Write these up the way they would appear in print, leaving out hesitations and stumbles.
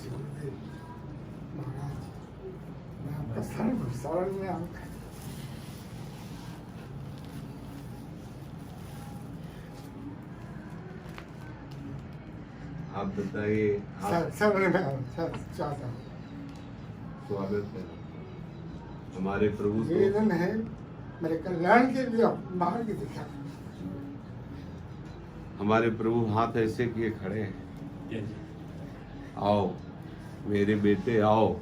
महाराज मैं आपका शरण में आऊँगा। आप बताइए। शरण में आऊँ चाहता हूँ। स्वागत है हमारे प्रभु। निवेदन है मेरे कल्याण के लिए मार्ग दिखा। हमारे प्रभु हाथ ऐसे किए खड़े हैं, आओ मेरे बेटे आओ।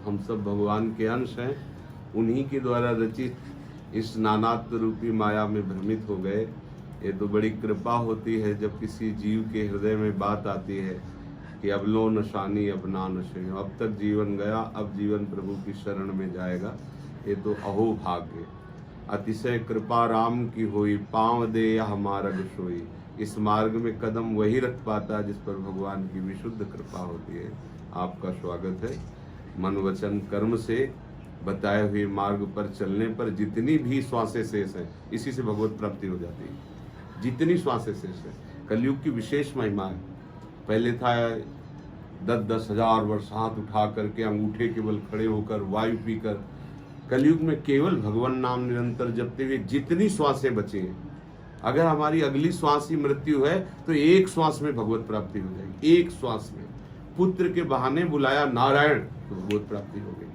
हम सब भगवान के अंश हैं, उन्हीं के द्वारा रचित इस नानात्व रूपी माया में भ्रमित हो गए। ये तो बड़ी कृपा होती है जब किसी जीव के हृदय में बात आती है कि अब लो नशानी अब ना नशे। अब तक जीवन गया, अब जीवन प्रभु की शरण में जाएगा। ये तो अहो भाग्य। अतिशय कृपा राम की होई, पाँव दे या मार्ग सोई। इस मार्ग में कदम वही रख पाता है जिस पर भगवान की विशुद्ध कृपा होती है। आपका स्वागत है। मन वचन कर्म से बताए हुए मार्ग पर चलने पर जितनी भी श्वासें शेष हैं, इसी से भगवत प्राप्ति हो जाती है। जितनी श्वासें शेष हैं, कलयुग की विशेष महिमा है। पहले था 10-10 हजार वर्ष हाथ उठा करके, अंगूठे केवल खड़े होकर, वायु पीकर। कलयुग में केवल भगवान नाम निरंतर जपते हुए जितनी श्वासें बची हैं, अगर हमारी अगली श्वास ही मृत्यु है तो एक श्वास में भगवत प्राप्ति हो जाएगी। एक श्वास में पुत्र के बहाने बुलाया नारायण तो भगवत प्राप्ति हो गई।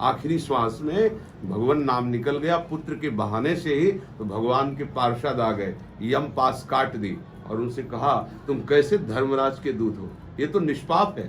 आखिरी श्वास में भगवान नाम निकल गया पुत्र के बहाने से ही, तो भगवान के पार्षद आ गए, यम पास काट दी और उनसे कहा तुम कैसे धर्मराज के दूत हो, ये तो निष्पाप है।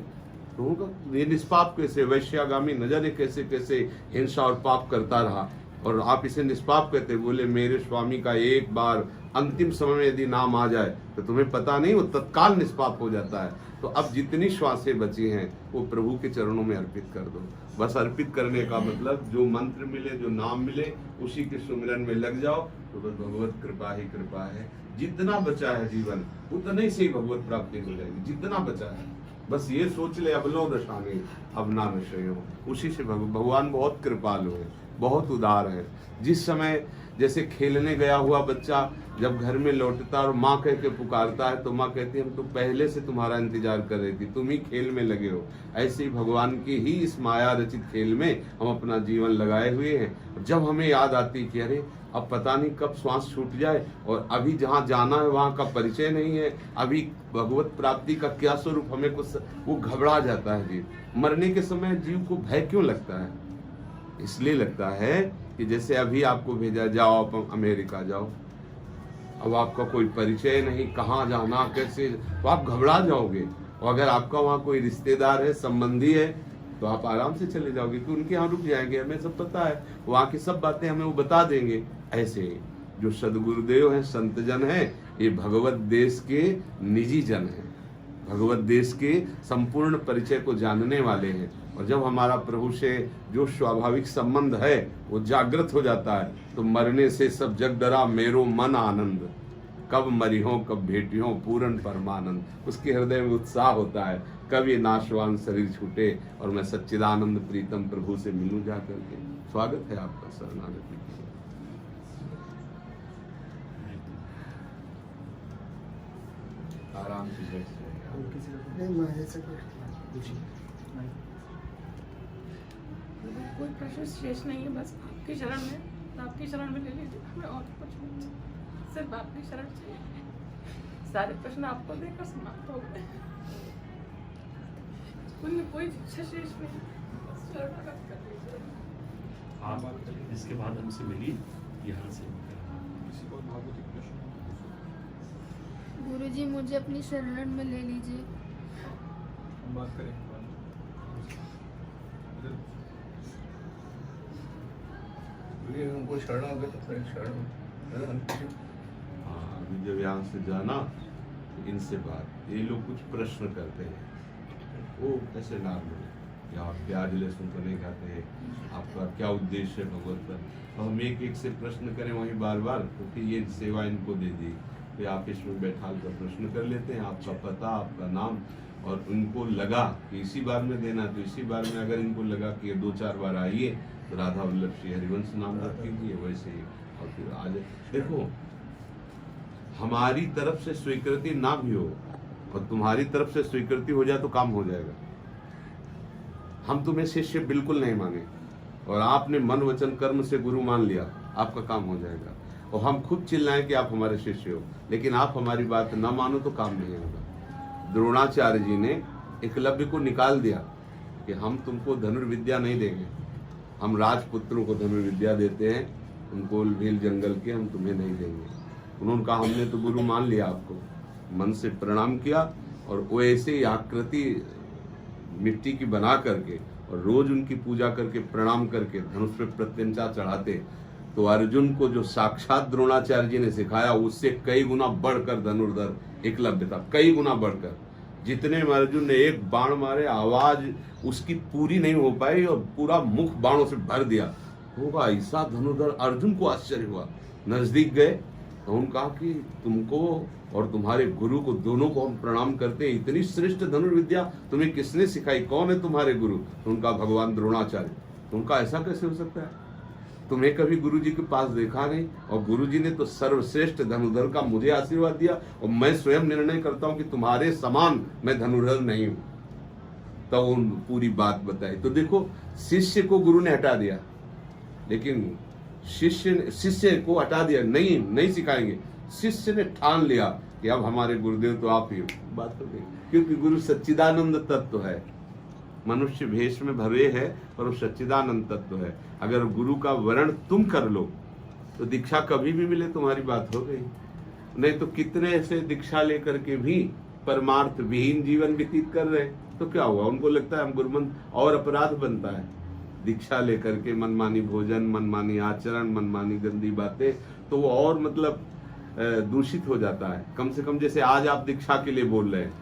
तो ये निष्पाप कैसे, वैश्यागामी न जाने कैसे कैसे हिंसा और पाप करता रहा और आप इसे निष्पाप कहते। बोले मेरे स्वामी का एक बार अंतिम समय में यदि नाम आ जाए तो तुम्हें पता नहीं, वो तत्काल निष्पाप हो जाता है। तो अब जितनी श्वासें बची हैं वो प्रभु के चरणों में अर्पित कर दो। बस अर्पित करने का मतलब जो मंत्र मिले, जो नाम मिले, उसी के सुमिरन में लग जाओ तो बस भगवत कृपा ही कृपा है। जितना बचा है जीवन उतने से ही भगवत प्राप्ति हो जाएगी। जितना बचा है बस ये सोच ले, अब लो दशाने अब ना नशे हो। उसी से भगवान बहुत कृपालु है, बहुत उदार है। जिस समय जैसे खेलने गया हुआ बच्चा जब घर में लौटता और माँ कह के पुकारता है तो माँ कहती है हम तो पहले से तुम्हारा इंतजार कर रही थी, तुम ही खेल में लगे हो। ऐसे ही भगवान की ही इस माया रचित खेल में हम अपना जीवन लगाए हुए हैं। जब हमें याद आती कि अरे अब पता नहीं कब श्वास छूट जाए और अभी जहाँ जाना है वहाँ का परिचय नहीं है, अभी भगवत प्राप्ति का क्या स्वरूप, हमें कुछ वो घबरा जाता है जीव। मरने के समय जीव को भय क्यों लगता है? इसलिए लगता है कि जैसे अभी आपको भेजा, जाओ आप अमेरिका जाओ, अब आपका कोई परिचय नहीं, कहाँ जाना कैसे, तो आप घबरा जाओगे। और अगर आपका वहाँ कोई रिश्तेदार है, संबंधी है, तो आप आराम से चले जाओगे कि उनके यहाँ रुक जाएंगे, हमें सब पता है, वहाँ की सब बातें हमें वो बता देंगे। ऐसे जो सदगुरुदेव हैं, संत जन हैं, ये भगवत देश के निजी जन हैं, भगवत देश के संपूर्ण परिचय को जानने वाले हैं। और जब हमारा प्रभु से जो स्वाभाविक संबंध है वो जागृत हो जाता है तो मरने से सब जग डरा मेरो मन आनंद, कब मरी हो कब भेटी हो पूर्ण परमानंद। उसके हृदय में उत्साह होता है, कब ये नाशवान शरीर छूटे और मैं सच्चिदानंद प्रीतम प्रभु से मिलूं जा करके। स्वागत है आपका शरणागति। आराम से बैठ कोई प्रश्न शेष नहीं है, बस आपकी शरण में, तो आपकी शरण में ले लीजिए, हमें और कुछ नहीं, सिर्फ आपकी शरण चाहिए। सारे प्रश्न आपको देकर समाप्त हो गए, उनमें कोई इच्छा शेष नहीं, बस शरणागत कर लीजिए। आप इसके बाद हमसे मिलिए यहाँ से। गुरुजी मुझे अपनी शरण में ले लीजिए। बात करें उनको शरणागत शरण। हाँ, अभी जब यहाँ से जाना इनसे बात, ये लोग कुछ प्रश्न करते हैं, वो कैसे नॉर्मल या आप प्याज लहसुन तो नहीं खाते, आपका क्या उद्देश्य है भगवत पर, तो हम एक एक से प्रश्न करें वहीं बार बार, क्योंकि ये सेवा इनको दे दी। तो आप इसमें बैठा कर प्रश्न कर लेते हैं, आपका पता, आपका नाम, और उनको लगा कि इसी बार में देना तो इसी बार में, अगर इनको लगा कि 2-4 बार आइए तो राधा वल्लभ श्री हरिवंश नाम रख कीजिए वैसे ही, और फिर आज देखो हमारी तरफ से स्वीकृति ना भी हो और तुम्हारी तरफ से स्वीकृति हो जाए तो काम हो जाएगा। हम तुम्हें शिष्य बिल्कुल नहीं माने, और आपने मन वचन कर्म से गुरु मान लिया, आपका काम हो जाएगा। और हम खुद चिल्लाएं कि आप हमारे शिष्य हो, लेकिन आप हमारी बात न मानो तो काम नहीं होगा। द्रोणाचार्य जी ने एकलव्य को निकाल दिया कि हम तुमको धनुर्विद्या नहीं देंगे, हम राजपुत्रों को धनुर्विद्या देते हैं, उनको भील जंगल के हम तुम्हें नहीं देंगे। उन्होंने कहा हमने तो गुरु मान लिया आपको, मन से प्रणाम किया और वैसे ही आकृति मिट्टी की बना करके और रोज उनकी पूजा करके प्रणाम करके धनुष पे प्रत्यंचा चढ़ाते। तो अर्जुन को जो साक्षात द्रोणाचार्य जी ने सिखाया उससे कई गुना बढ़कर धनुर्धर एकलव्य था, कई गुना बढ़कर। जितने में अर्जुन ने एक बाण मारे, आवाज उसकी पूरी नहीं हो पाई और पूरा मुख बाणों से भर दिया। होगा ऐसा धनुर्धर, अर्जुन को आश्चर्य हुआ। नजदीक गए तो उन्होंने कहा कि तुमको और तुम्हारे गुरु को दोनों को हम प्रणाम करते हैं, इतनी श्रेष्ठ धनुर्विद्या तुम्हें किसने सिखाई, कौन है तुम्हारे गुरु? तो उनका भगवान द्रोणाचार्य। उनका ऐसा कैसे हो सकता है, तुम्हें कभी गुरुजी के पास देखा नहीं, और गुरुजी ने तो सर्वश्रेष्ठ धनुर्धर का मुझे आशीर्वाद दिया और मैं स्वयं निर्णय करता हूं कि तुम्हारे समान मैं धनुर्धर नहीं हूं। तो उन पूरी बात बताई। तो देखो, शिष्य को गुरु ने हटा दिया, लेकिन शिष्य को हटा दिया, नहीं सिखाएंगे। शिष्य ने ठान लिया कि अब हमारे गुरुदेव तो आप ही हो। बात हो गई, क्योंकि गुरु सच्चिदानंद तत्व है, मनुष्य भेष में भरे है और वो सच्चिदानंद तत्व है। अगर गुरु का वर्ण तुम कर लो तो दीक्षा कभी भी मिले तुम्हारी बात हो गई। नहीं तो कितने ऐसे दीक्षा लेकर के भी परमार्थ विहीन जीवन व्यतीत कर रहे हैं, तो क्या हुआ? उनको लगता है हम गुरुमंत्र, और अपराध बनता है दीक्षा लेकर के, मनमानी भोजन, मनमानी आचरण, मनमानी गंदी बातें, तो वो और मतलब दूषित हो जाता है। कम से कम जैसे आज आप दीक्षा के लिए बोल रहे हैं,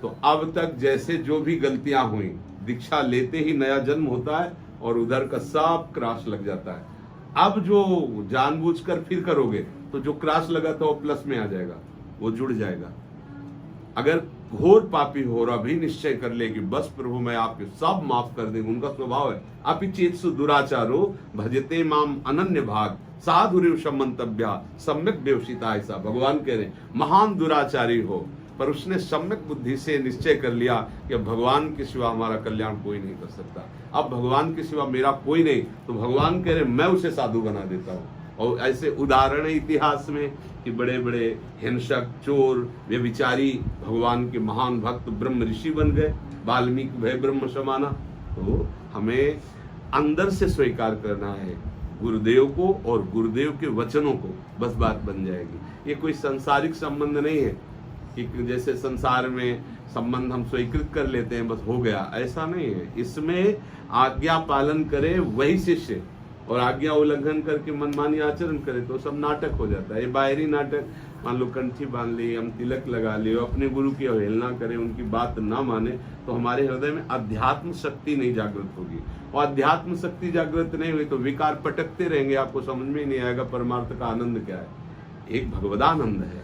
तो अब तक जैसे जो भी गलतियां हुई, दीक्षा लेते ही नया जन्म होता है और उधर का सब क्रास लग जाता है। अब जो जानबूझकर फिर करोगे तो जो क्रास लगा था वो प्लस में आ जाएगा, वो जुड़ जाएगा। अगर घोर पापी हो और अभी निश्चय कर ले कि बस प्रभु मैं आपके सब माफ कर देंगे, उनका स्वभाव है अपि चेत्सु दुराचारो भजते माम अनन्य भाग साधुरेव समंतव्या सम्यक व्यवसिता। ऐसा भगवान कह रहे महान दुराचारी हो, पर उसने सम्यक बुद्धि से निश्चय कर लिया कि भगवान के सिवा हमारा कल्याण कोई नहीं कर सकता, अब भगवान के सिवा मेरा कोई नहीं, तो भगवान कह रहे मैं उसे साधु बना देता हूँ। और ऐसे उदाहरण है इतिहास में कि बड़े बड़े हिंसक, चोर, व्यभिचारी भगवान के महान भक्त ब्रह्म ऋषि बन गए, वाल्मीकि भय ब्रह्म समाना। तो हमें अंदर से स्वीकार करना है गुरुदेव को और गुरुदेव के वचनों को, बस बात बन जाएगी। ये कोई सांसारिक संबंध नहीं है कि जैसे संसार में संबंध हम स्वीकृत कर लेते हैं बस हो गया, ऐसा नहीं है। इसमें आज्ञा पालन करे वही शिष्य, और आज्ञा उल्लंघन करके मनमानी आचरण करे तो सब नाटक हो जाता है। ये बाहरी नाटक, मान लो कंठी बांध ली, हम तिलक लगा लिए, अपने गुरु की अवहेलना करें, उनकी बात ना माने, तो हमारे हृदय में अध्यात्म शक्ति नहीं जागृत होगी। और अध्यात्म शक्ति जागृत नहीं हुई तो विकार पटकते रहेंगे, आपको समझ में ही नहीं आएगा परमार्थ का आनंद क्या है। एक भगवदानंद है,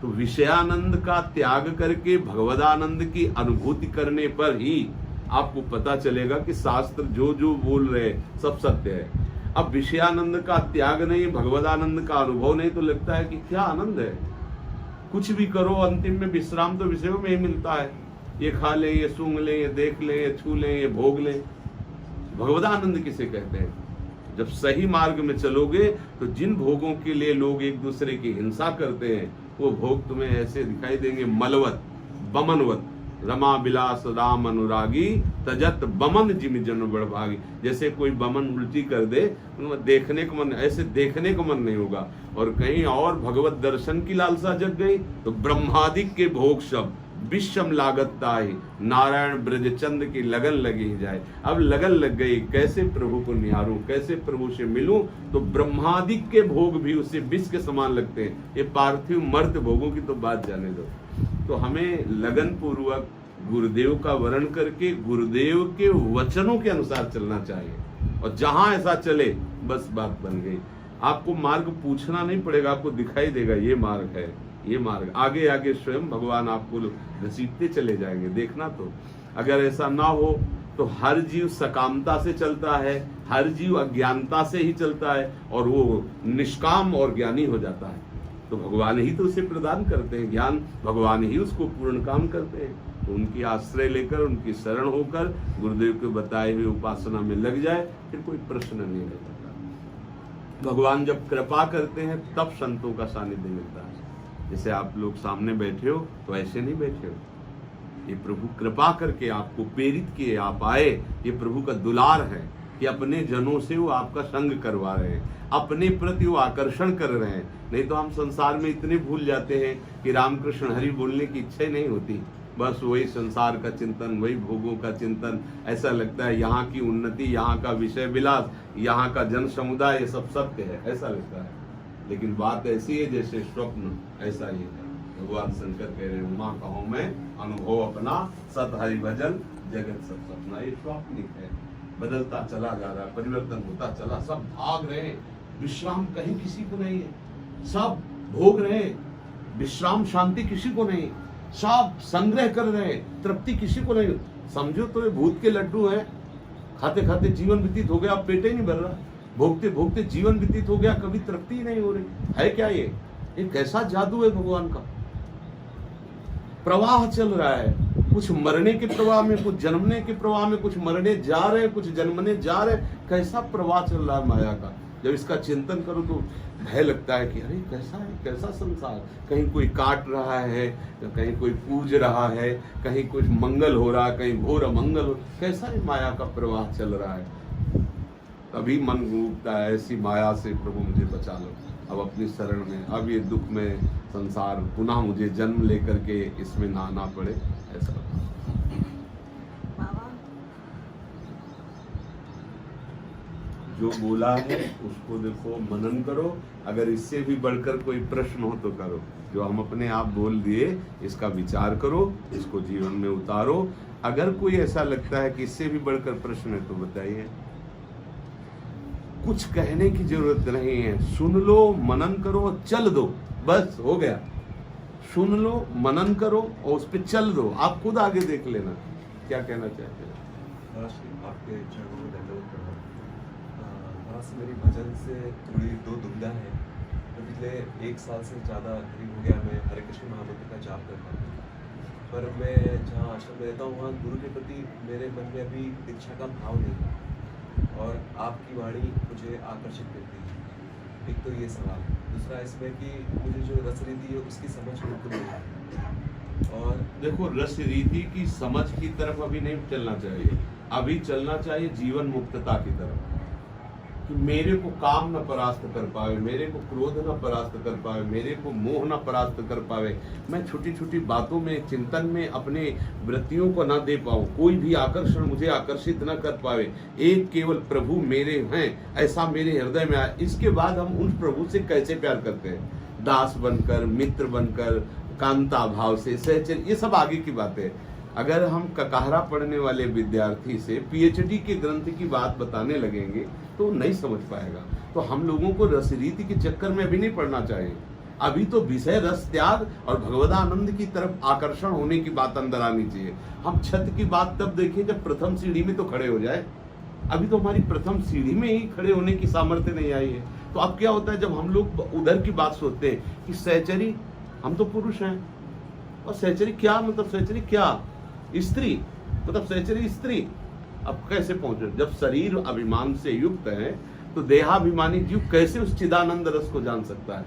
तो विषयानंद का त्याग करके भगवदानंद की अनुभूति करने पर ही आपको पता चलेगा कि शास्त्र जो जो बोल रहे सब सत्य है। अब विषयानंद का त्याग नहीं, भगवदानंद का अनुभव नहीं, तो लगता है कि क्या आनंद है, कुछ भी करो अंतिम में विश्राम तो विषयों में ही मिलता है। ये खा लें, ये सूंघ लें, ये देख लें, ये छू लें, ये भोग लें। भगवदानंद किसे कहते हैं? जब सही मार्ग में चलोगे तो जिन भोगों के लिए लोग एक दूसरे की हिंसा करते हैं वो भोग तुम्हें ऐसे दिखाई देंगे, मलवत बमनवत, रमा बिलास राम अनुरागी तजत बमन जिम जन बड़भागी। जैसे कोई बमन उल्टी कर दे, देखने को मन, ऐसे देखने को मन नहीं होगा। और कहीं और भगवत दर्शन की लालसा जग गई तो ब्रह्मादिक के भोग सब विषम लागत ताहि, नारायण ब्रजचंद की लगन लगी जाए। अब लगन लग गई, कैसे प्रभु को निहारूं, कैसे प्रभु से मिलूं, तो ब्रह्मादिक के भोग भी उसे विष के समान लगते हैं। ये पार्थिव मर्त भोगों की तो बात जाने दो। तो हमें लगन पूर्वक गुरुदेव का वर्ण करके गुरुदेव के वचनों के अनुसार चलना चाहिए, और जहां ऐसा चले बस बात बन गई। आपको मार्ग पूछना नहीं पड़ेगा, आपको दिखाई देगा ये मार्ग है, ये मार्ग। आगे आगे स्वयं भगवान आपको घसीटते चले जाएंगे, देखना। तो अगर ऐसा ना हो तो हर जीव सकामता से चलता है, हर जीव अज्ञानता से ही चलता है, और वो निष्काम और ज्ञानी हो जाता है। तो भगवान ही तो उसे प्रदान करते हैं ज्ञान, भगवान ही उसको पूर्ण काम करते हैं। तो उनकी आश्रय लेकर, उनकी शरण होकर गुरुदेव के बताए हुए उपासना में लग जाए, फिर कोई प्रश्न नहीं रहता। भगवान जब कृपा करते हैं तब संतों का सानिध्य मिलता है। जैसे आप लोग सामने बैठे हो तो ऐसे नहीं बैठे हो, ये प्रभु कृपा करके आपको प्रेरित किए, आप आए, ये प्रभु का दुलार है कि अपने जनों से वो आपका संग करवा रहे हैं, अपने प्रति वो आकर्षण कर रहे हैं। नहीं तो हम संसार में इतने भूल जाते हैं कि रामकृष्ण हरि बोलने की इच्छा ही नहीं होती, बस वही संसार का चिंतन, वही भोगों का चिंतन। ऐसा लगता है यहाँ की उन्नति, यहाँ का विषय विलास, यहाँ का जन समुदाय, ये सब सत्य है, ऐसा लगता है। लेकिन बात ऐसी है जैसे स्वप्न, ऐसा ही है। भगवान शंकर कह रहे हैं, उमा कहो मैं अनुभव अपना, सत हरि भजन जगत सब सपना। ये स्वप्निक है, बदलता चला जा रहा है, परिवर्तन होता चला, सब भाग रहे हैं, विश्राम कहीं किसी को नहीं है, सब भोग रहे हैं, विश्राम शांति किसी को नहीं, सब संग्रह कर रहे हैं, तृप्ति किसी को नहीं। समझो तो ये भूत के लड्डू है, खाते खाते जीवन व्यतीत हो गया, अब पेट ही नहीं भर रहा, भोगते भोगते जीवन व्यतीत हो गया, कभी तृप्ति ही नहीं हो रही है। क्या ये कैसा जादू है भगवान का? प्रवाह चल रहा है, कुछ मरने के प्रवाह में, कुछ जन्मने के प्रवाह में, कुछ मरने जा रहे हैं, कुछ जन्मने जा रहे हैं। कैसा प्रवाह चल रहा है माया का। जब इसका चिंतन करो तो भय लगता है कि अरे कैसा है, कैसा संसार। कहीं कोई काट रहा है, कहीं कोई पूज रहा है, कहीं कुछ मंगल हो रहा है, कहीं घोर अमंगल हो, कैसा है माया का प्रवाह चल रहा है। तभी मन डूबता है, ऐसी माया से प्रभु मुझे बचा लो अब अपनी शरण में, अब ये दुख में संसार पुनः मुझे जन्म लेकर के इसमें ना आना पड़े, ऐसा। जो बोला है उसको देखो, मनन करो। अगर इससे भी बढ़कर कोई प्रश्न हो तो करो, जो हम अपने आप बोल दिए इसका विचार करो, इसको जीवन में उतारो। अगर कोई ऐसा लगता है कि इससे भी बढ़कर प्रश्न है तो बताइए। कुछ कहने की जरूरत नहीं है, सुन लो, मनन करो, चल दो, बस हो गया। सुन लो, मनन करो और उस पर चल दो, आप खुद आगे देख लेना। क्या कहना चाहते हैं? आपके चरणों में दंडवत प्रणाम। मेरी भजन से थोड़ी दो दुविधा है। तो पिछले 1 साल से ज़्यादा करीब हो गया मैं हरे कृष्ण महामंत्र का जाप करता हूँ, पर मैं जहाँ आश्रम में रहता हूँ वहाँ गुरु के प्रति मेरे मन में अभी दीक्षा का भाव नहीं है, और आपकी वाणी मुझे आकर्षित करती है। एक तो ये सवाल। दूसरा इसमें कि मुझे जो रस रीति है उसकी समझ बिल्कुल नहीं है। और देखो, रस रीति की समझ की तरफ अभी नहीं चलना चाहिए, अभी चलना चाहिए जीवन मुक्तता की तरफ। कि मेरे को काम न परास्त कर पावे, मेरे को क्रोध न परास्त कर पावे, मेरे को मोह न परास्त कर पावे, मैं छोटी छोटी बातों में, चिंतन में अपने वृत्तियों को न दे पाऊं, कोई भी आकर्षण मुझे आकर्षित न कर पावे, एक केवल प्रभु मेरे हैं ऐसा मेरे हृदय में आए। इसके बाद हम उस प्रभु से कैसे प्यार करते हैं, दास बनकर, मित्र बनकर, कांता भाव से, सहचर्य, ये सब आगे की बात है। अगर हम ककाहरा पढ़ने वाले विद्यार्थी से पीएचडी के ग्रंथ की बात बताने लगेंगे तो नहीं समझ पाएगा। तो हम लोगों को रस रीति के चक्कर में अभी नहीं पढ़ना चाहिए। अभी तो विषय रस त्याग और भगवदानंद की तरफ आकर्षण होने की बात अंदर आनी चाहिए। हम छत की बात तब देखें जब प्रथम सीढ़ी में तो खड़े हो जाए। अभी तो हमारी प्रथम सीढ़ी में ही खड़े होने की सामर्थ्य नहीं आई है। तो अब क्या होता है, जब हम लोग उधर की बात सोचते हैं कि सहचरी, हम तो पुरुष हैं और सहचरी क्या मतलब, सहचरी क्या स्त्री, मतलब सहचरी स्त्री। अब कैसे पहुंचे? जब शरीर अभिमान से युक्त है तो देहाभिमानी जीव कैसे उस चिदानंद रस को जान सकता है,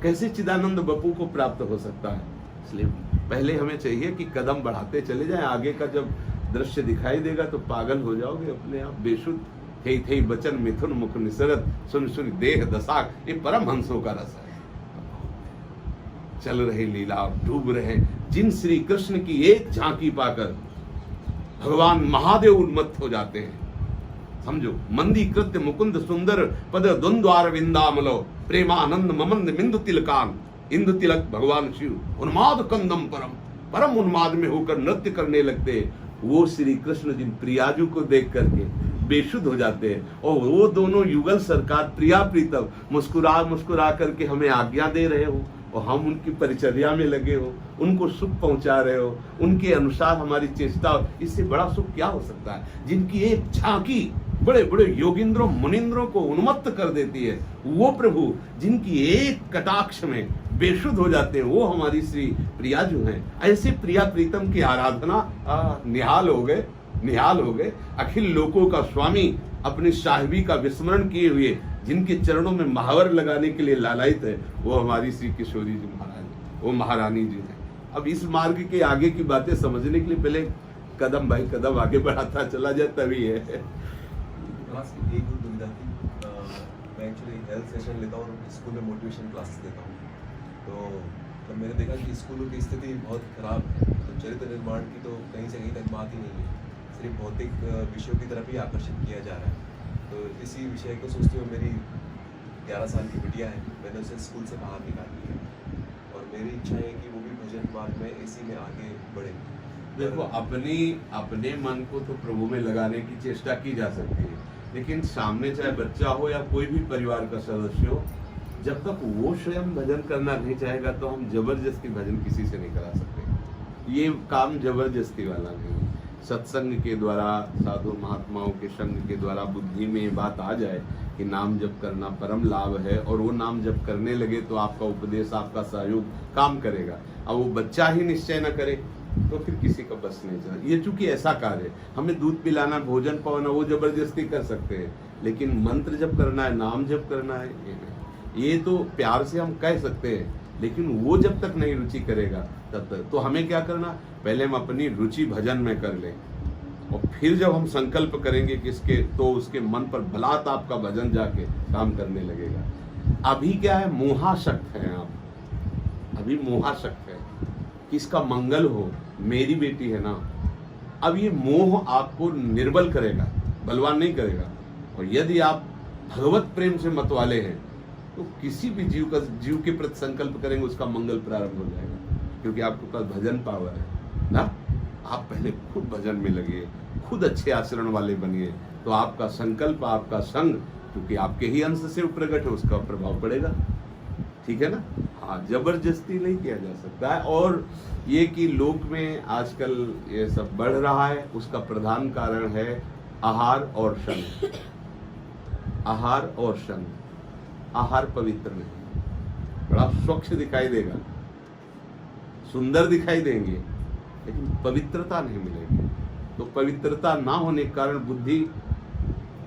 कैसे चिदानंद बपू को प्राप्त हो सकता है? इसलिए पहले हमें चाहिए कि कदम बढ़ाते चले जाएं। आगे का जब दृश्य दिखाई देगा तो पागल हो जाओगे अपने आप। बेशुद्ध थे थे बचन मिथुन मुख निसरत, सुन सुन देह दशाक, ये परम हंसों का रस है। चल रहे लीला, डूब रहे, जिन श्री कृष्ण की एक झांकी पाकर भगवान महादेव उन्मत्त हो जाते हैं। समझो, मंदी कृत्य मुकुंद सुंदर पद द्वंद्वार विंदामलो, प्रेमानंद ममंद मिंदु तिलकान, इंदु तिलक भगवान शिव उन्माद कंदम परम, परम उन्माद में होकर नृत्य करने लगते हैं। वो श्री कृष्ण जिन प्रियाजू को देख करके बेशुद्ध हो जाते हैं, और वो दोनों युगल सरकार प्रिया प्रीतम मुस्कुरा मुस्कुरा करके हमें आज्ञा दे रहे हो और हम उनकी परिचर्या में लगे हो, उनको सुख पहुंचा रहे हो, उनके अनुसार हमारी चेष्टा, इससे बड़ा सुख क्या हो सकता है? जिनकी एक झांकी बड़े बड़े योगिंद्रों मुनिंद्रों को उन्मत्त कर देती है, वो प्रभु जिनकी एक कटाक्ष में बेशुद्ध हो जाते हैं, वो हमारी श्री प्रिया जो हैं। ऐसे प्रिया प्रीतम की आराधना निहाल हो गए। अखिल लोकों का स्वामी अपनी साहिबी का विस्मरण किए हुए जिनके चरणों में महावर लगाने के लिए लालायित है, वो हमारी श्री किशोरी जी महाराज, वो महारानी जी हैं। अब इस मार्ग के आगे की बातें समझने के लिए पहले कदम भाई कदम आगे बढ़ाता चला जाए तभी है। क्लास की एक और दुविधा थी, मैं एक्चुअली हेल्थ सेशन लेता हूँ और स्कूल में मोटिवेशन क्लासेस देता हूँ। तो तब मैंने देखा कि स्कूलों की स्थिति बहुत खराब है, तो चरित्र निर्माण की तो कहीं से कहीं तक बात ही नहीं है, सिर्फ भौतिक विषयों की तरफ ही आकर्षित किया जा रहा है। तो इसी विषय को सोचते हुए मेरी 11 साल की बिटिया है, मैंने उसे स्कूल से बाहर निकाल दिया और मेरी इच्छा है कि वो भी भजन मार्ग में इसी में आगे बढ़े। देखो, अपने मन को तो प्रभु में लगाने की चेष्टा की जा सकती है, लेकिन सामने चाहे बच्चा हो या कोई भी परिवार का सदस्य हो, जब तक वो स्वयं भजन करना नहीं चाहेगा तो हम जबरदस्ती भजन किसी से नहीं करा सकते। ये काम जबरदस्ती वाला नहीं है। सत्संग के द्वारा, साधु महात्माओं के संग के द्वारा बुद्धि में ये बात आ जाए कि नाम जप करना परम लाभ है, और वो नाम जप करने लगे तो आपका उपदेश, आपका सहयोग काम करेगा। अब वो बच्चा ही निश्चय न करे तो फिर किसी का बस नहीं चला। ये चूंकि ऐसा कार्य है, हमें दूध पिलाना, भोजन पाना, वो जबरदस्ती कर सकते हैं, लेकिन मंत्र जप करना है, नाम जप करना है, ये नहीं। ये तो प्यार से हम कह सकते हैं, लेकिन वो जब तक नहीं रुचि करेगा तब तक तो हमें क्या करना, पहले हम अपनी रुचि भजन में कर लें, और फिर जब हम संकल्प करेंगे किसके, तो उसके मन पर बलात् आपका भजन जाके काम करने लगेगा। अभी क्या है, मोहाशक्त है आप, अभी मोहाशक्त है, किसका मंगल हो, मेरी बेटी है ना। अब ये मोह आपको निर्बल करेगा, बलवान नहीं करेगा। और यदि आप भगवत प्रेम से मतवाले हैं तो किसी भी जीव के प्रति संकल्प करेंगे, उसका मंगल प्रारंभ हो जाएगा, क्योंकि आपके पास भजन पावर है ना। आप पहले खुद भजन में लगे, खुद अच्छे आचरण वाले बनिए, तो आपका संकल्प, आपका संग, क्योंकि आपके ही अंश से प्रकट है, उसका प्रभाव पड़ेगा। ठीक है ना। हाँ, जबरदस्ती नहीं किया जा सकता है। और ये कि लोक में आजकल ये सब बढ़ रहा है, उसका प्रधान कारण है आहार और संग। आहार और संग। आहार पवित्र नहीं, बड़ा स्वच्छ दिखाई देगा, सुंदर दिखाई देंगे, लेकिन पवित्रता नहीं मिलेगी। तो पवित्रता ना होने के कारण बुद्धि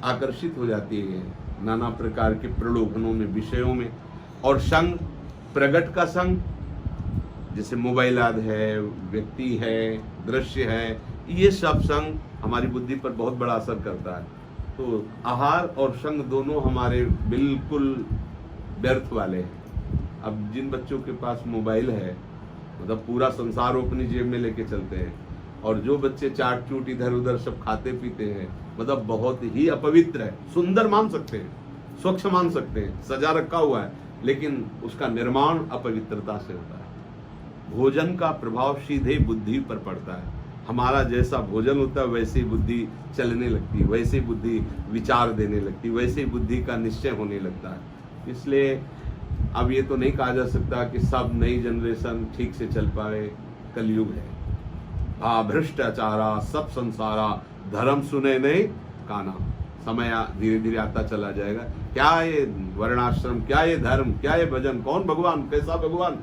आकर्षित हो जाती है नाना प्रकार के प्रलोभनों में, विषयों में। और संग, प्रगट का संग, जैसे मोबाइल आदि है, व्यक्ति है, दृश्य है, ये सब संग हमारी बुद्धि पर बहुत बड़ा असर करता है। तो आहार और संग दोनों हमारे बिल्कुल व्यर्थ वाले हैं। अब जिन बच्चों के पास मोबाइल है, मतलब पूरा संसार वो अपनी जेब में लेके चलते हैं, और जो बच्चे चाट चूट इधर उधर सब खाते पीते हैं, मतलब बहुत ही अपवित्र है। सुंदर मान सकते हैं, स्वच्छ मान सकते हैं, सजा रखा हुआ है, लेकिन उसका निर्माण अपवित्रता से होता है। भोजन का प्रभाव सीधे बुद्धि पर पड़ता है। हमारा जैसा भोजन होता है वैसे ही बुद्धि चलने लगती है, वैसे ही बुद्धि विचार देने लगती है, वैसे ही बुद्धि का निश्चय होने लगता है। इसलिए अब ये तो नहीं कहा जा सकता कि सब नई जनरेशन ठीक से चल पाए, कलयुग है। भ्रष्टाचारा सब संसारा, धर्म सुने नहीं काना। समय धीरे धीरे आता चला जाएगा। क्या ये वर्णाश्रम, क्या ये धर्म, क्या ये भजन, कौन भगवान, कैसा भगवान,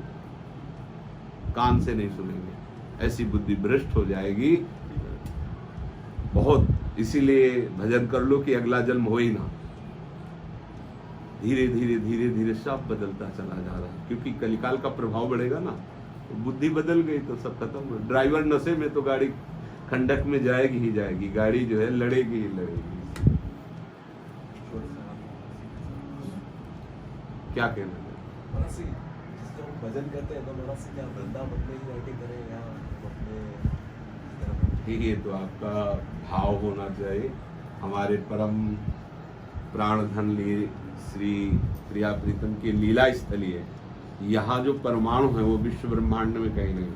कान से नहीं सुनेंगे। ऐसी बुद्धि भ्रष्ट हो जाएगी बहुत। इसीलिए भजन कर लो कि अगला जन्म हो ही ना। धीरे धीरे धीरे धीरे सब बदलता चला जा रहा है, क्योंकि कलिकाल का प्रभाव बढ़ेगा ना। तो बुद्धि बदल गई तो सब खत्म हो। ड्राइवर नशे में तो गाड़ी खंडक में जाएगी ही जाएगी, गाड़ी जो है लड़ेगी ही लड़ेगी। क्या कहना है? महाराज, जिसको हम भजन करते हैं तो महाराज क्या वृंदावन में ही रहके करें या अपने? ये तो आपका भाव होना चाहिए। हमारे परम प्राण धन लिए श्री प्रिया प्रीतम की लीला स्थली है। यहाँ जो परमाणु है वो विश्व ब्रह्मांड में कहीं नहीं।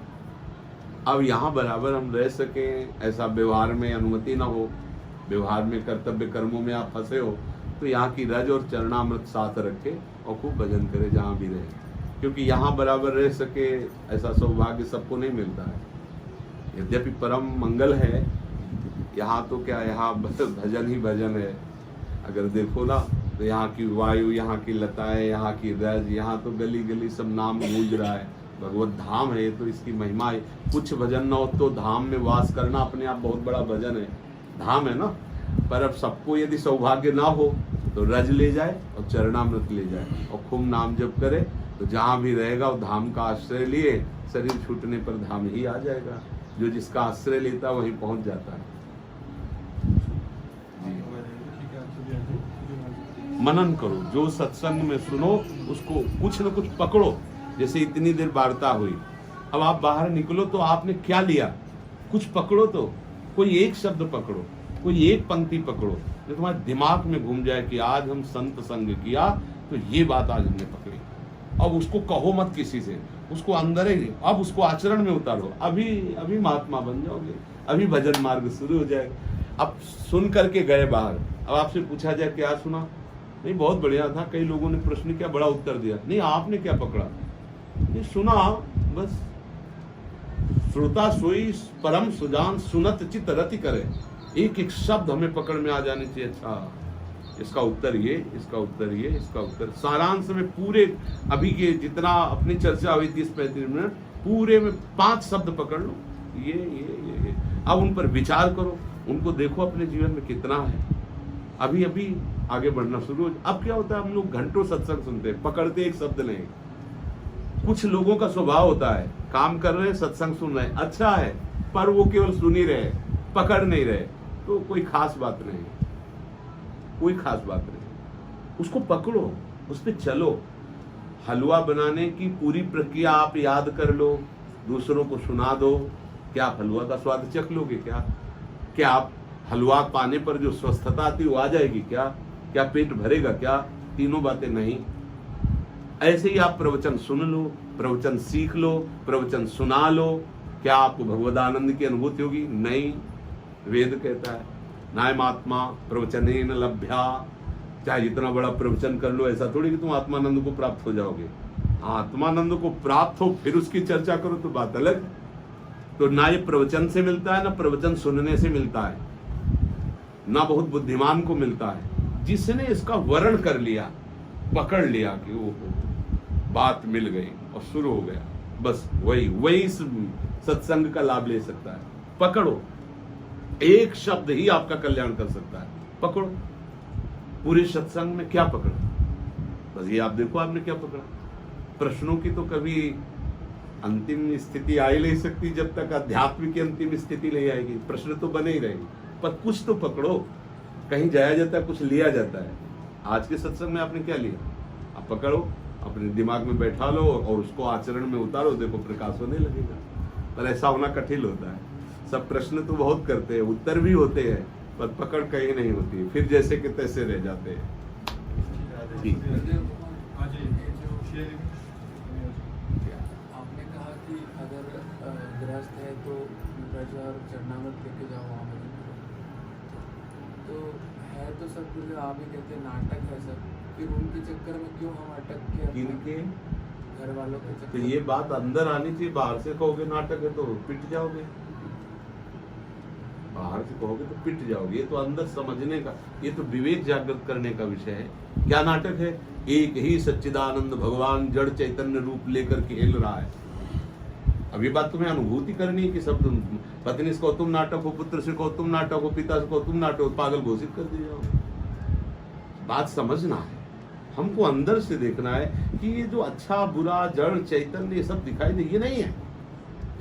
अब यहाँ बराबर हम रह सकें, ऐसा व्यवहार में अनुमति ना हो, व्यवहार में कर्तव्य कर्मों में आप फंसे हो, तो यहाँ की रज और चरणामृत साथ रखे और खूब भजन करे जहाँ भी रहे। क्योंकि यहाँ बराबर रह सके ऐसा सौभाग्य सबको नहीं मिलता है। यद्यपि परम मंगल है, यहाँ तो क्या, यहाँ भजन ही भजन है। अगर देखो ना तो यहाँ की वायु, यहाँ की लताएं, यहाँ की रज, यहाँ तो गली गली सब नाम गूंज रहा है। भगवत धाम है तो इसकी महिमा है। कुछ भजन न हो तो धाम में वास करना अपने आप बहुत बड़ा भजन है, धाम है ना। पर अब सबको यदि सौभाग्य ना हो तो रज ले जाए और चरणामृत ले जाए और खूब नाम जप करे, तो जहाँ भी रहेगा वो धाम का आश्रय लिए, शरीर छूटने पर धाम ही आ जाएगा। जो जिसका आश्रय लेता वहीं पहुंच जाता है। मनन करो, जो सत्संग में सुनो उसको कुछ न कुछ पकड़ो। जैसे इतनी देर वार्ता हुई, अब आप बाहर निकलो तो आपने क्या लिया, कुछ पकड़ो। तो कोई एक शब्द पकड़ो, कोई एक पंक्ति पकड़ो जो तुम्हारे दिमाग में घूम जाए कि आज हम संत संग किया तो ये बात आज हमने पकड़ी। अब उसको कहो मत किसी से, उसको अंदर ही, अब उसको आचरण में उतारो। अभी महात्मा बन जाओगे, अभी भजन मार्ग शुरू हो जाएगा। अब सुन करके गए बाहर, अब आपसे पूछा जाए क्या सुना, नहीं बहुत बढ़िया था, कई लोगों ने प्रश्न किया, बड़ा उत्तर दिया, नहीं आपने क्या पकड़ा, नहीं सुना बस। श्रोता सोई परम सुजान, सुनत चित रति करे। एक एक शब्द हमें पकड़ में आ जाने चाहिए। अच्छा इसका उत्तर ये, इसका उत्तर ये, इसका उत्तर। सारांश में पूरे अभी के जितना अपनी चर्चा हुई 30-35 मिनट, पूरे में 5 शब्द पकड़ लो, ये। अब उन पर विचार करो, उनको देखो अपने जीवन में कितना है। अभी आगे बढ़ना शुरू हो। अब क्या होता है, हम लोग घंटों सत्संग सुनते हैं, पकड़ते एक शब्द नहीं। कुछ लोगों का स्वभाव होता है, काम कर रहे हैं, सत्संग सुन रहे हैं, अच्छा है, पर वो केवल सुन ही रहे, पकड़ नहीं रहे, तो कोई खास बात नहीं, कोई खास बात नहीं। उसको पकड़ो, उस पर चलो। हलवा बनाने की पूरी प्रक्रिया आप याद कर लो, दूसरों को सुना दो। क्या आप हलवा का स्वाद चख लोगे? क्या आप हलवा पाने पर जो स्वस्थता आती वो आ जाएगी? क्या पेट भरेगा? क्या तीनों बातें नहीं। ऐसे ही आप प्रवचन सुन लो, प्रवचन सीख लो, प्रवचन सुना लो, क्या आपको भगवदानंद की अनुभूति होगी? नहीं। वेद कहता है नायमात्मा प्रवचनेन लभ्या। चाहे जितना बड़ा प्रवचन कर लो, ऐसा थोड़ी कि तुम आत्मानंद को प्राप्त हो जाओगे। आत्मानंद को प्राप्त हो फिर उसकी चर्चा करो तो बात अलग। तो ना ये प्रवचन से मिलता है, ना प्रवचन सुनने से मिलता है, ना बहुत बुद्धिमान को मिलता है। जिसने इसका वर्ण कर लिया, पकड़ लिया कि वो बात मिल गई और शुरू हो गया, बस वही इस सत्संग का लाभ ले सकता है। पकड़ो, एक शब्द ही आपका कल्याण कर सकता है। पकड़ो। पूरे सत्संग में क्या पकड़ा, बस ये आप देखो आपने क्या पकड़ा। प्रश्नों की तो कभी अंतिम स्थिति आ ही नहीं सकती जब तक अध्यात्म की अंतिम स्थिति नहीं आएगी। प्रश्न तो बने ही रहेंगे, पर कुछ तो पकड़ो। कहीं जाया जाता है, कुछ लिया जाता है। आज के सत्संग में आपने क्या लिया, आप पकड़ो, अपने दिमाग में बैठा लो और उसको आचरण में उतारो, देखो प्रकाश होने लगेगा। पर ऐसा होना कठिन होता है। सब प्रश्न तो बहुत करते हैं, उत्तर भी होते हैं, पर पकड़ कहीं नहीं होती, फिर जैसे कि तैसे रह जाते हैं। आपने कहा कि अगर गृहस्थ है तो ब्रज और चरणामृत लेके जाओ वहाँ भजन करो। तो है तो सब कुछ आप ही कहते हैं नाटक है सब, फिर उनके चक्कर में क्यों हम अटक के किनके? घर वालों के चक्कर? तो ये बात अंदर आनी चाहिए। बाहर से कहोगे नाटक है तो पिट जाओगे, बाहर से कहोगे तो पिट जाओगे। ये तो अंदर समझने का, ये तो विवेक जागृत करने का विषय है। क्या नाटक है? एक ही सच्चिदानंद भगवान जड़ चैतन्य रूप लेकर खेल रहा है। अब ये बात तुम्हें अनुभूति करनी है कि सब पत्नी से कहो तुम नाटक हो, पुत्र से कहो तुम नाटक हो, पिता से कहो तुम नाटक हो, पागल घोषित कर दिए जाओ। बात समझना है, हमको अंदर से देखना है कि ये जो अच्छा बुरा जड़ चैतन्य ये सब दिखाई दे, ये नहीं है।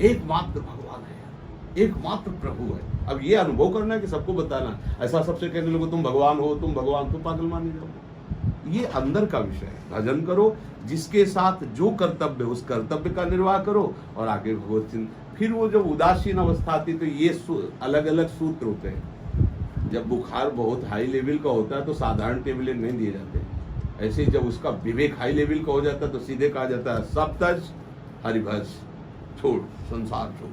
एकमात्र भगवान है, एकमात्र प्रभु है। अब ये अनुभव करना है कि सबको बताना। ऐसा सबसे कहने लोगों तुम भगवान हो, तुम भगवान, तो पागल माने जाओगे। ये अंदर का विषय है। भजन करो, जिसके साथ जो कर्तव्य उस कर्तव्य का निर्वाह करो और आगे भगवत चिंतन। फिर वो जब उदासीन अवस्था आती तो ये अलग अलग सूत्र होते हैं। जब बुखार बहुत हाई लेवल का होता है तो साधारण टेबलेट नहीं दिए जाते। ऐसे जब उसका विवेक हाई लेवल का हो जाता है तो सीधे कहा जाता है सब तज हरिभज छोड़, संसार छोड़।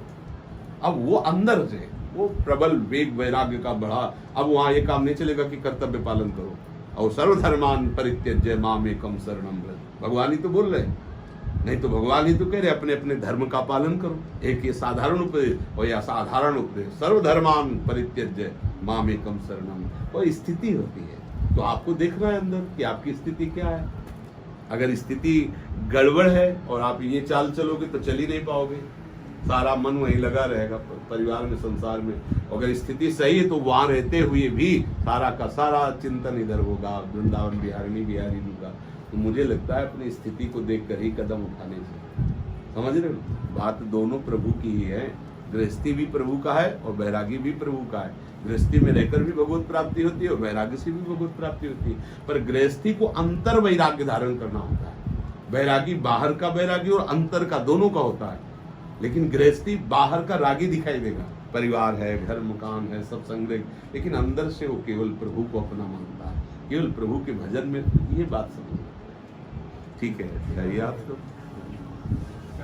अब वो अंदर से वो प्रबल वेग वैराग्य का बढ़ा। अब वहां ये काम नहीं चलेगा कि कर्तव्य पालन करो और सर्वधर्मान परित्यज्य मामेकम शरणम व्रज। भगवान ही तो बोल रहे, नहीं तो भगवान ही तो कह रहे अपने अपने धर्म का पालन करो। एक ये साधारण उपदेश और या साधारण उपदेश, सर्वधर्मान परित्यज्य मामेकम शरणम। वो स्थिति होती है, तो आपको देखना है अंदर कि आपकी स्थिति क्या है। अगर स्थिति गड़बड़ है और आप ये चाल चलोगे तो चल ही नहीं पाओगे, सारा मन वहीं लगा रहेगा परिवार में, संसार में। अगर स्थिति सही है तो वहां रहते हुए भी सारा का सारा चिंतन इधर होगा, वृंदावन बिहारिणी बिहारी जी का। तो मुझे लगता है अपनी स्थिति को देखकर ही कदम उठाने से, समझ रहे हो, बात दोनों प्रभु की ही है। गृहस्थी भी प्रभु का है और वैरागी भी प्रभु का है। गृहस्थी में रहकर भी भगवत प्राप्ति होती है और वैराग्य से भी भगवत प्राप्ति होती है। पर गृहस्थी को अंतर वैराग्य धारण करना होता है। वैरागी बाहर का वैरागी और अंतर का दोनों का होता है, लेकिन गृहस्थी बाहर का रागी दिखाई देगा, परिवार है, घर मकान है, सब संग्रह, लेकिन अंदर से वो केवल प्रभु को अपना मानता है, केवल प्रभु के भजन में। ये बात समझना ठीक है। चाहिए आपको